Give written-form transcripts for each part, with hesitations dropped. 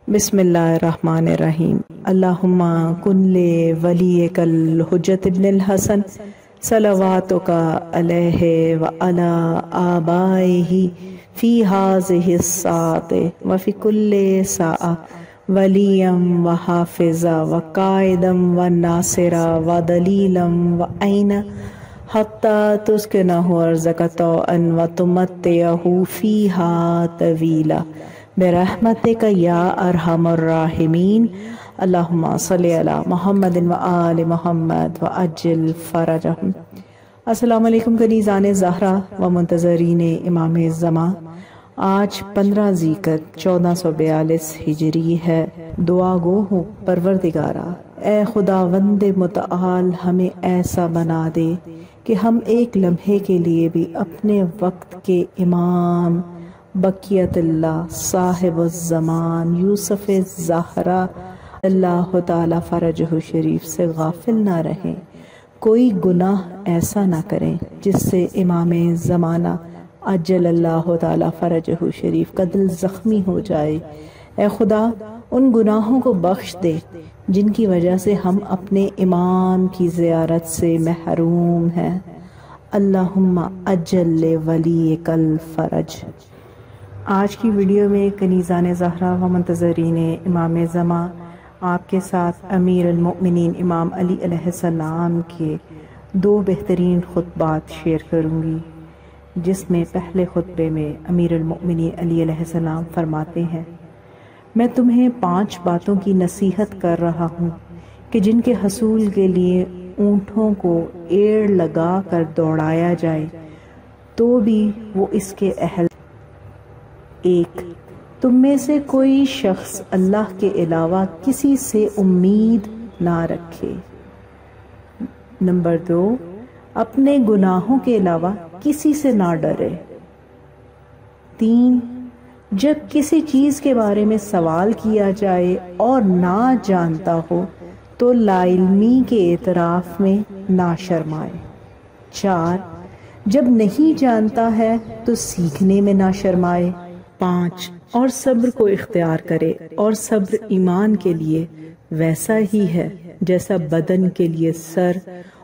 बिस्मिल्लाहिर्रहमानिर्रहीम। अल्लाहुम्मा कुल्ले वलियक अल-हुज्जत इब्न अल-हसन सलवातुका अलैहि व अला आबाइही फी हाज़िहि स्साअति व फी कुल्ली साअ वलियम व हाफिज़ा व काइदम व नासिरा व दलीलम व ऐना हत्ता तुस्किनहु अर्ज़क तौअन व तुमत्तिअहु फीहा तवीला बिरहमतिक या अरहमर राहिमीन। अल्लाहुम्मा सल्लि अला मुहम्मदिन व आलि मुहम्मद व अज्जिल फरजहुम। अस्सलामु अलैकुम कनीज़ाने ज़हरा व मुंतज़रीन इमाम ज़मा। आज 15 ज़ीक़त 1442 हिजरी है। दुआ गो हूँ परवरदिगारा, ए खुदावंद मुतआल हमें ऐसा बना दे कि हम एक लम्हे के लिए भी अपने वक्त के इमाम बकियतुल्लाह साहिबुज़्ज़मान यूसुफ़ ज़हरा अल्लाह ताला फरजहु शरीफ से गाफिल ना रहें। कोई गुनाह ऐसा ना करें जिससे इमाम ज़माना अज्जलल्लाहु ताला फरजहु शरीफ का दिल ज़ख्मी हो जाए। ए खुदा, उन गुनाहों को बख्श दे जिनकी वजह से हम अपने इमाम की ज़ियारत से महरूम हैं। अल्लाहुम्मा अज्जल वलीकल फरज। आज की वीडियो में कनीज़ाने ज़हरा व मुंतज़रीन इमाम ज़मा आपके साथ अमीर अल-मुमिनीन इमाम अली अलैहिस्सलाम के 2 बेहतरीन खुतबात शेयर करूँगी, जिसमें पहले खुतबे में अमीर अल-मुमिनीन अली अलैहिस्सलाम फरमाते हैं, मैं तुम्हें 5 बातों की नसीहत कर रहा हूँ कि जिनके हसूल के लिए ऊँटों को एड़ लगा कर दौड़ाया जाए तो भी वो इसके अहल। 1. तुम में से कोई शख्स अल्लाह के अलावा किसी से उम्मीद ना रखे। नंबर 2. अपने गुनाहों के अलावा किसी से ना डरे। 3. जब किसी चीज के बारे में सवाल किया जाए और ना जानता हो तो लाइल्मी के एतराफ में ना शर्माए। 4. जब नहीं जानता है तो सीखने में ना शर्माए। 5. और सब्र को इख्तियार करे, और सब्र ईमान के लिए वैसा ही है जैसा बदन के लिए सर,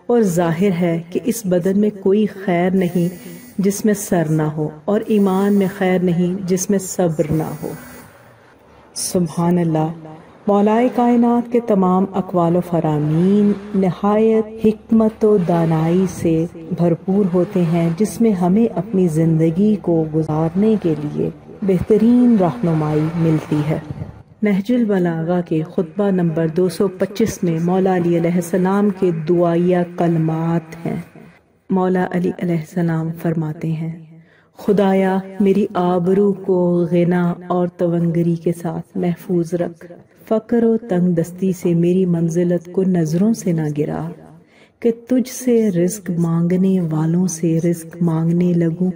और जाहिर है कि इस बदन में कोई खैर नहीं जिसमें सर ना हो, और ईमान में खैर नहीं जिसमें सब्र ना हो। सुभान अल्लाह। मौलाए कायनात के तमाम अक़वाल व फ़रामीन निहायत हिकमत व दानाई से भरपूर होते हैं, जिसमें हमें अपनी ज़िंदगी को गुजारने के लिए बेहतरीन रहनुमाई मिलती है। नहजुल बलागा के खुतबा नंबर 225 में मौला अली अलैहिस्सलाम के दुआया कलमात हैं। मौला अली अलैहिस्सलाम फरमाते हैं, खुदाया मेरी आबरू को गिना और तवंगरी के साथ महफूज रख, फ़क्र व तंग दस्ती से मेरी मंजिलत को नजरों से ना गिरा, कि तुझसे रिस्क मांगने वालों से रिस्क मांगने लगूं,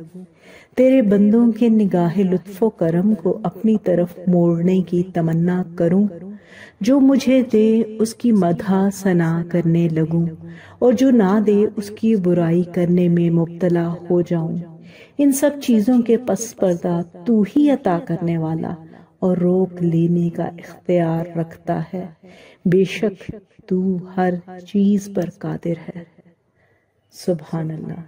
तेरे बंदों के निगाहे लुत्फ़ो करम को अपनी तरफ मोड़ने की तमन्ना करूं, जो मुझे दे उसकी मदह सना करने लगूं, और जो ना दे उसकी बुराई करने में मुब्तला हो जाऊं। इन सब चीज़ों के पस पर्दा तू ही अता करने वाला और रोक लेने का इख्तियार रखता है। बेशक तू हर चीज़ पर कादिर है। सुभान अल्लाह।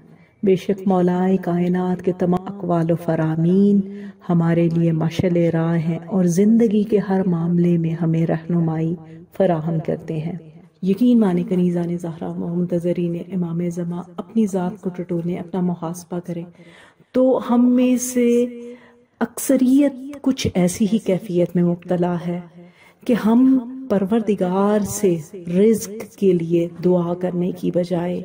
बेशक मौलाए कायनात के तमाम अक़वाल व फ़रामीन हमारे लिए मशअल-ए राह हैं और ज़िंदगी के हर मामले में हमें रहनुमाई फराहम करते हैं। यकीन माने कनीज़ाने ज़हरा व मुंतज़रीन इमाम ज़मा अपनी ज़ात को टटोलें, अपना मुहासबा करें, तो हम में से अक्सरियत कुछ ऐसी ही कैफियत में मुब्तला है कि हम परवरदिगार से रिज़्क के लिए दुआ करने की बजाय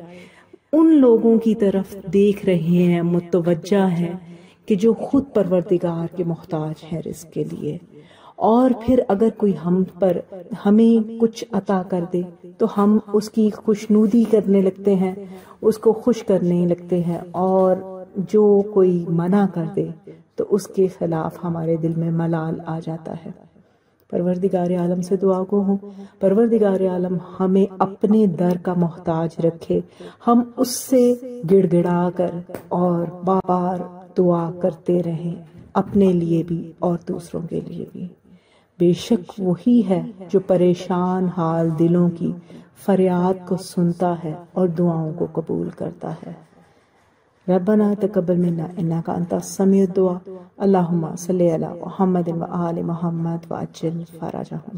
उन लोगों की तरफ देख रहे हैं, मुतवज्जा हैं कि जो खुद परवरदिगार के मोहताज हैं रिज़्क के लिए। और फिर अगर कोई हमें कुछ अता कर दे तो हम उसकी खुशनुदी करने लगते हैं, उसको खुश करने लगते हैं, और जो कोई मना कर दे तो उसके खिलाफ हमारे दिल में मलाल आ जाता है। परवरदिगार आलम से दुआ को हूँ, परवरदिगार आलम हमें अपने दर का मोहताज रखे, हम उससे गिड़गिड़ा कर और बार दुआ करते रहें, अपने लिए भी और दूसरों के लिए भी। بے شک وہی ہے جو پریشان حال دلوں کی فریاد کو سنتا ہے اور دعاؤں کو قبول کرتا ہے۔ ربنا تقبل منا انک انت السمیع الدعاء، اللہم صلی علی محمد و آل محمد وعجل فرجہم۔